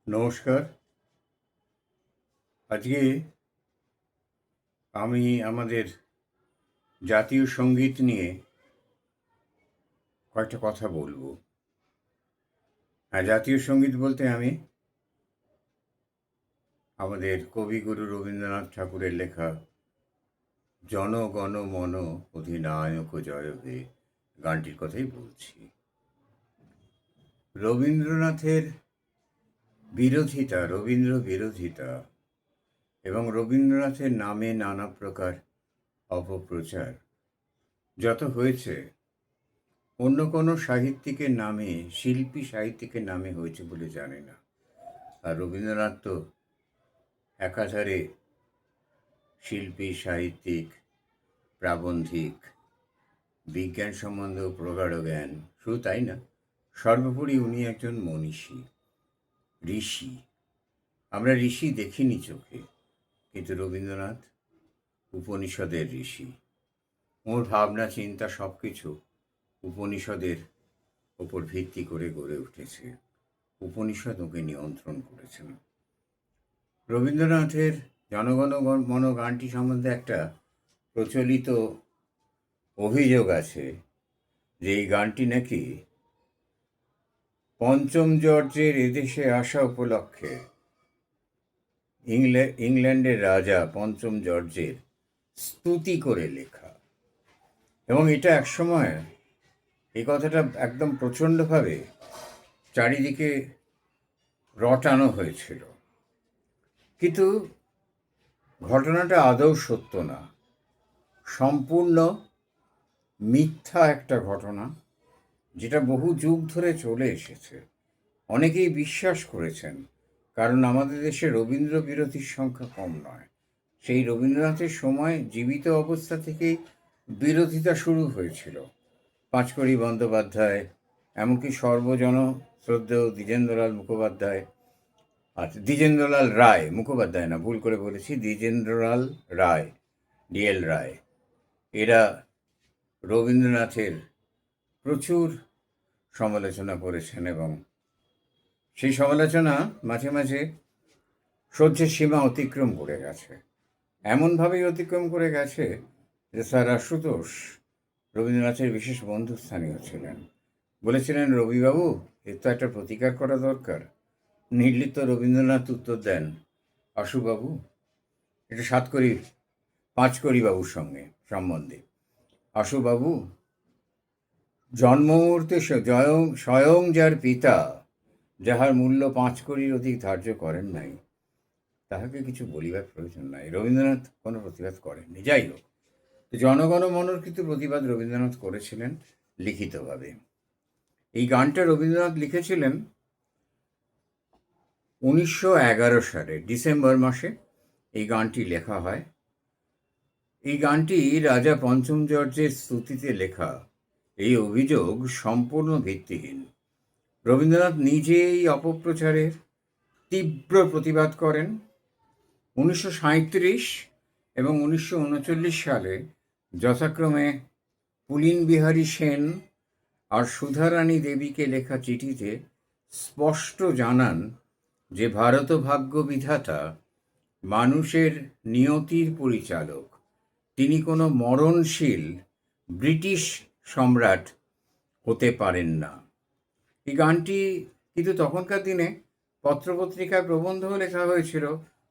নমস্কার। আজকে আমি আমাদের জাতীয় সঙ্গীত নিয়ে কয়েকটা কথা বলবো। জাতীয় সঙ্গীত বলতে আমি আমাদের কবিগুরু রবীন্দ্রনাথ ঠাকুরের লেখা জন গণ মন অধিনায়ক জয় হে গানটির কথাই বলছি। রবীন্দ্রনাথের রবীন্দ্র বিরোধিতা এবং রবীন্দ্রনাথের নামে নানা প্রকার অপপ্রচার যত হয়েছে, অন্য কোনো সাহিত্যিকের নামে, শিল্পী সাহিত্যিকের নামে হয়েছে বলে জানি না। আর রবীন্দ্রনাথ তো একাধারে শিল্পী, সাহিত্যিক, প্রাবন্ধিক, বিজ্ঞান সম্বন্ধেও প্রগাঢ় জ্ঞান। শুধু তাই না, সর্বোপরি উনি একজন মনীষী, ঋষি। আমরা ঋষি দেখিনি চোখে, কিন্তু রবীন্দ্রনাথ উপনিষদের ঋষি। ওর ভাবনা চিন্তা সব কিছু উপনিষদের ওপর ভিত্তি করে গড়ে উঠেছে। উপনিষদ ওকে নিয়ন্ত্রণ করেছেন। রবীন্দ্রনাথের জনগণ মন গানটি সম্বন্ধে একটা প্রচলিত অভিযোগ আছে যে এই গানটি নাকি পঞ্চম জর্জের এদেশে আসা উপলক্ষে ইংল্যান্ডের রাজা পঞ্চম জর্জের স্তুতি করে লেখা। এবং এটা একসময় এই কথাটা একদম প্রচণ্ডভাবে চারিদিকে রটানো হয়েছিল, কিন্তু ঘটনাটা আদৌ সত্য না, সম্পূর্ণ মিথ্যা একটা ঘটনা, যেটা বহু যুগ ধরে চলে এসেছে। অনেকেই বিশ্বাস করেছেন, কারণ আমাদের দেশে রবীন্দ্র বিরোধীর সংখ্যা কম নয়। সেই রবীন্দ্রনাথের সময় জীবিত অবস্থা থেকেই বিরোধিতা শুরু হয়েছিল। পাঁচকড়ি বন্দ্যোপাধ্যায়, এমনকি সর্বজন শ্রদ্ধেয় দ্বিজেন্দ্রলাল মুখোপাধ্যায়, আচ্ছা দ্বিজেন্দ্রলাল রায়, মুখোপাধ্যায় না, ভুল করে বলেছি, দ্বিজেন্দ্রলাল রায়, ডিএল রায়, এরা রবীন্দ্রনাথের প্রচুর সমালোচনা করেছেন এবং সেই সমালোচনা মাঝে মাঝে সহ্যের সীমা অতিক্রম করে গেছে। এমনভাবেই অতিক্রম করে গেছে যে স্যার আশুতোষ রবীন্দ্রনাথের বিশেষ বন্ধুস্থানীয় ছিলেন। বলেছিলেন, রবিবাবু, এর তো একটা প্রতিকার করা দরকার। নির্লিপ্ত রবীন্দ্রনাথ উত্তর দেন, আশুবাবু, এটা পাঁচকড়ি বাবুর সঙ্গে সম্বন্ধে, আশুবাবু, জন্ম মুহূর্তে স্বয়ং যার পিতা যাহার মূল্য 5 কড়ির অধিক ধার্য করেন নাই, তাহাকে কিছু বলিবার প্রয়োজন নাই। রবীন্দ্রনাথ কোনো প্রতিবাদ করেননি। যাই হোক, জনগণ মনর কিন্তু প্রতিবাদ রবীন্দ্রনাথ করেছিলেন লিখিতভাবে। এই গানটা রবীন্দ্রনাথ লিখেছিলেন 1911 সালে ডিসেম্বর মাসে। এই গানটি লেখা হয়। এই গানটি রাজা পঞ্চম জর্জের স্তুতিতে লেখা। এই অভিযোগ সম্পূর্ণ ভিত্তিহীন। রবীন্দ্রনাথ নিজে এই অপপ্রচারের তীব্র প্রতিবাদ করেন। 1937 এবং 1939 সালে যথাক্রমে পুলিন বিহারী সেন আর সুধারানী দেবীকে লেখা চিঠিতে স্পষ্ট জানান যে ভারত ভাগ্য বিধাতা মানুষের নিয়তির পরিচালক, তিনি কোনো মরণশীল ব্রিটিশ সম্রাট হতে পারেন না। এই গানটি কিন্তু তখনকার দিনে পত্রপত্রিকায় প্রবন্ধও লেখা হয়েছিল,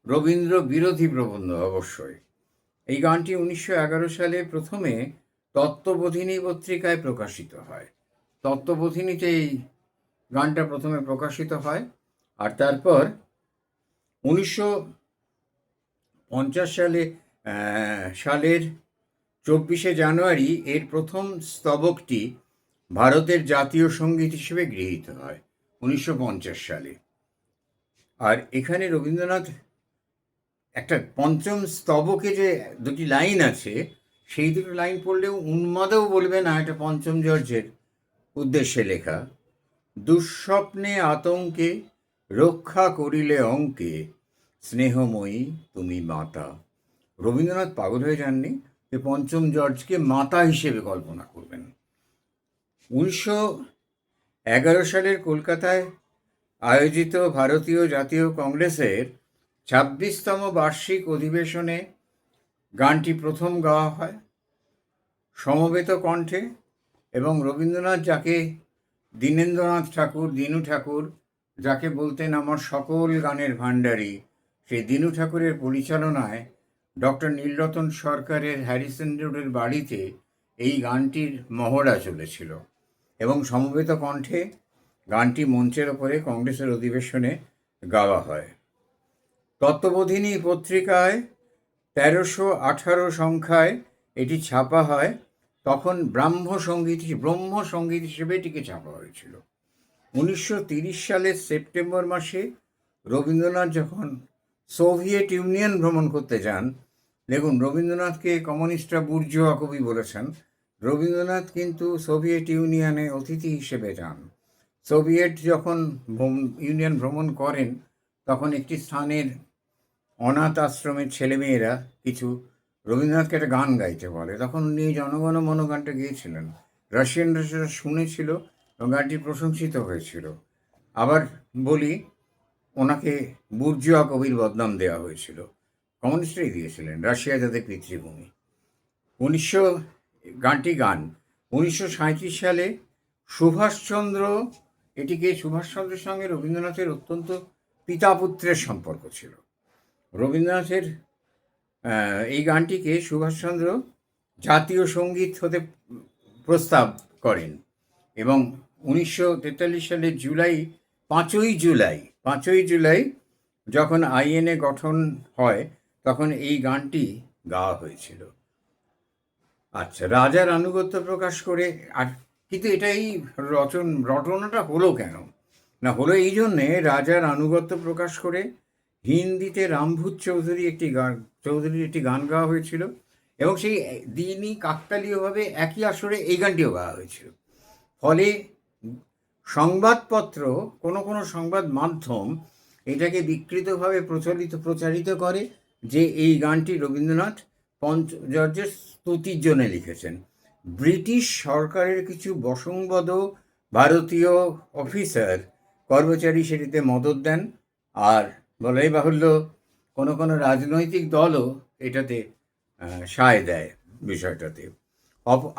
রবীন্দ্র বিরোধী প্রবন্ধ অবশ্যই। এই গানটি 1911 সালে প্রথমে তত্ত্ববোধিনী পত্রিকায় প্রকাশিত হয়। তত্ত্ববোধিনীতে এই গানটা প্রথমে প্রকাশিত হয়, আর তারপর 1950 সালের 24শে জানুয়ারি এর প্রথম স্তবকটি ভারতের জাতীয় সঙ্গীত হিসেবে গৃহীত হয় 1950 সালে। আর এখানে রবীন্দ্রনাথ একটা পঞ্চম স্তবকে যে দুটি লাইন আছে, সেই দুটো লাইন পড়লেও উন্মাদেও বলবে না এটা পঞ্চম জর্জের উদ্দেশ্যে লেখা। দুঃস্বপ্নে আতঙ্কে রক্ষা করিলে অঙ্কে, স্নেহময়ী তুমি মাতা। রবীন্দ্রনাথ পাগল হয়ে যাননি যে পঞ্চম জর্জকে মাতা হিসেবে কল্পনা করবেন। 1911 সালের কলকাতায় আয়োজিত ভারতীয় জাতীয় কংগ্রেসের ২৬তম বার্ষিক অধিবেশনে গানটি প্রথম গাওয়া হয় সমবেত কণ্ঠে, এবং রবীন্দ্রনাথ, যাকে দীনেন্দ্রনাথ ঠাকুর, দীনু ঠাকুর, যাকে বলতেন আমার সকল গানের ভাণ্ডারী, সেই দীনু ঠাকুরের পরিচালনায় ডক্টর নীলরতন সরকারের হ্যারিসন রোডের বাড়িতে এই গানটির মহড়া চলেছিল, এবং সমবেত কণ্ঠে গানটি মঞ্চের ওপরে কংগ্রেসের অধিবেশনে গাওয়া হয়। তত্ত্ববোধিনী পত্রিকায় ১৩১৮ সংখ্যায় এটি ছাপা হয়। তখন ব্রহ্ম সঙ্গীত হিসেবে এটিকে ছাপা হয়েছিল। ১৯৩০ সালের সেপ্টেম্বর মাসে রবীন্দ্রনাথ যখন সোভিয়েত ইউনিয়ন ভ্রমণ করতে যান, দেখুন, রবীন্দ্রনাথকে কমিউনিস্টরা বুর্জোয়া কবি বলেছেন, রবীন্দ্রনাথ কিন্তু সোভিয়েত ইউনিয়নে অতিথি হিসেবে যান। সোভিয়েত যখন ইউনিয়ন ভ্রমণ করেন, তখন একটি স্থানের অনাথ আশ্রমের ছেলেমেয়েরা কিছু রবীন্দ্রনাথকে একটা গান গাইতে বলে, তখন উনি জনগণ মন গানটা গেয়েছিলেন। রাশিয়ানরা সেটা শুনেছিল এবং গানটি প্রশংসিত হয়েছিল। আবার বলি, ওনাকে বুর্জোয়া কবির বদনাম দেওয়া হয়েছিল, কমিউনিস্টরাই দিয়েছিলেন, রাশিয়া যাদের পিতৃভূমি। গানটি ১৯৩৭ সালে সুভাষচন্দ্র, সুভাষচন্দ্রের সঙ্গে রবীন্দ্রনাথের অত্যন্ত পিতা পুত্রের সম্পর্ক ছিল। রবীন্দ্রনাথের এই গানটিকে সুভাষচন্দ্র জাতীয় সঙ্গীত হতে প্রস্তাব করেন, এবং ১৯৪৩ সালের ৫ই জুলাই যখন আইএনএ গঠন হয়, তখন এই গানটি গাওয়া হয়েছিল। আচ্ছা, রাজার আনুগত্য প্রকাশ করে, আর কিন্তু এই রটনাটা হলো কেন না, হলো এই জন্যে, রাজার আনুগত্য প্রকাশ করে হিন্দিতে রামভূত চৌধুরীর একটি গান গাওয়া হয়েছিল, এবং সেই দিনই কাকতালীয়ভাবে একই আসরে এই গানটিও গাওয়া হয়েছিল। ফলে সংবাদপত্র, কোনো সংবাদ মাধ্যম এটাকে বিকৃতভাবে প্রচারিত করে যে এই গানটি রবীন্দ্রনাথ পঞ্চজর্জের স্তুতির জন্য লিখেছেন। ব্রিটিশ সরকারের কিছু বশংবদ ভারতীয় অফিসার কর্মচারী সেটিতে মদত দেন, আর বলাই বাহুল্য কোনো রাজনৈতিক দলও এটাতে সায় দেয় বিষয়টাতে।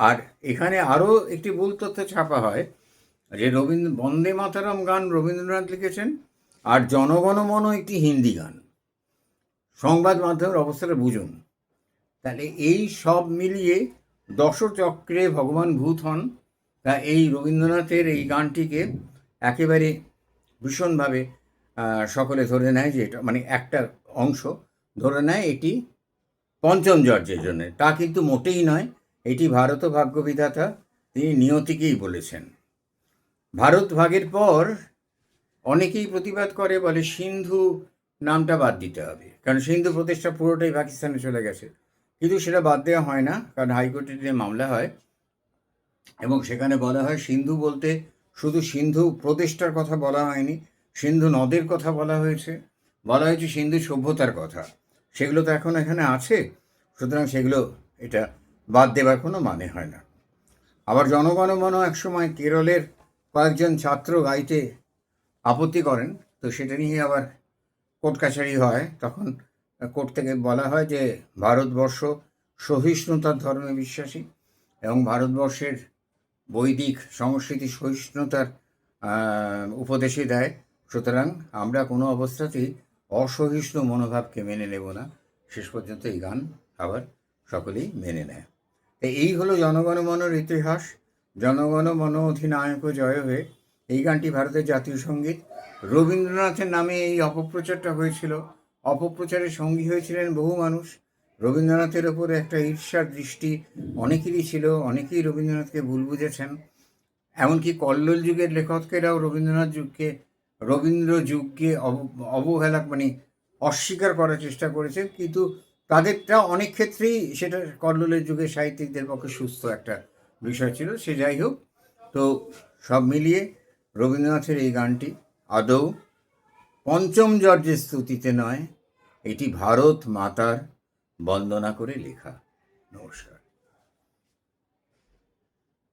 আর এখানে আরও একটি ভুল তথ্য ছাপা হয় যে বন্দে মাতরম গান রবীন্দ্রনাথ লিখেছেন, আর জনগণমন একটি হিন্দি গান। সংবাদ মাধ্যমের অবস্থাটা বুঝুন। তাহলে এই সব মিলিয়ে দশচক্রে ভগবান ভূত হন। তা এই রবীন্দ্রনাথের এই গানটিকে একেবারে ভীষণভাবে সকলে ধরে নেয় যে এটা, মানে একটা অংশ ধরে নেয় এটি পঞ্চম জর্জের জন্য। তা কিন্তু মোটেই নয়, এটি ভারত ভাগ্যবিধাতা, তিনি নিয়তিকেই বলেছেন। ভারত ভাগের পর অনেকেই প্রতিবাদ করে, বলে সিন্ধু নামটা বাদ দিতে হবে, কারণ সিন্ধু প্রদেশটা পুরোটাই পাকিস্তানে চলে গেছে। কিন্তু সেটা বাদ দেওয়া হয় না, কারণ হাইকোর্টে যে মামলা হয় এবং সেখানে বলা হয় সিন্ধু বলতে শুধু সিন্ধু প্রদেশটার কথা বলা হয়নি, সিন্ধু নদের কথা বলা হয়েছে সিন্ধু সভ্যতার কথা। সেগুলো তো এখন এখানে আছে, সুতরাং সেগুলো এটা বাদ দেওয়ার কোনো মানে হয় না। আবার জনগণমন একসময় কেরলের কয়েকজন ছাত্র গাইতে আপত্তি করেন, তো সেটা নিয়ে আবার কোর্ট কাছারি হয়। তখন কোর্ট থেকে বলা হয় যে ভারতবর্ষ সহিষ্ণুতার ধর্মে বিশ্বাসী, এবং ভারতবর্ষের বৈদিক সংস্কৃতি সহিষ্ণুতার উপদেশই দেয়, সুতরাং আমরা কোনো অবস্থাতেই অসহিষ্ণু মনোভাবকে মেনে নেব না। শেষ পর্যন্ত এই গান আবার সকলেই মেনে নেয়। এই হলো জনগণমনের ইতিহাস। জনগণমন অধিনায়ক জয় হয়ে এই গানটি ভারতের জাতীয় সঙ্গীত। রবীন্দ্রনাথের নামে এই অপপ্রচারটা হয়েছিল, অপপ্রচারের সঙ্গী হয়েছিলেন বহু মানুষ। রবীন্দ্রনাথের ওপরে একটা ঈর্ষার দৃষ্টি অনেকেরই ছিল, অনেকেই রবীন্দ্রনাথকে ভুল বুঝেছেন। এমনকি কল্লোল যুগের লেখকেরাও রবীন্দ্র যুগকে অবহেলা, মানে অস্বীকার করার চেষ্টা করেছেন, কিন্তু তাদেরটা অনেক ক্ষেত্রেই সেটা কল্লোলের যুগের সাহিত্যিকদের পক্ষে সুস্থ একটা বিষয় ছিল। সে যাই হোক, তো সব মিলিয়ে রবীন্দ্রনাথের এই গানটি আদৌ পঞ্চম জর্জের স্তুতিতে নয়, এটি ভারত মাতার বন্দনা করে লেখা। নমস্কার।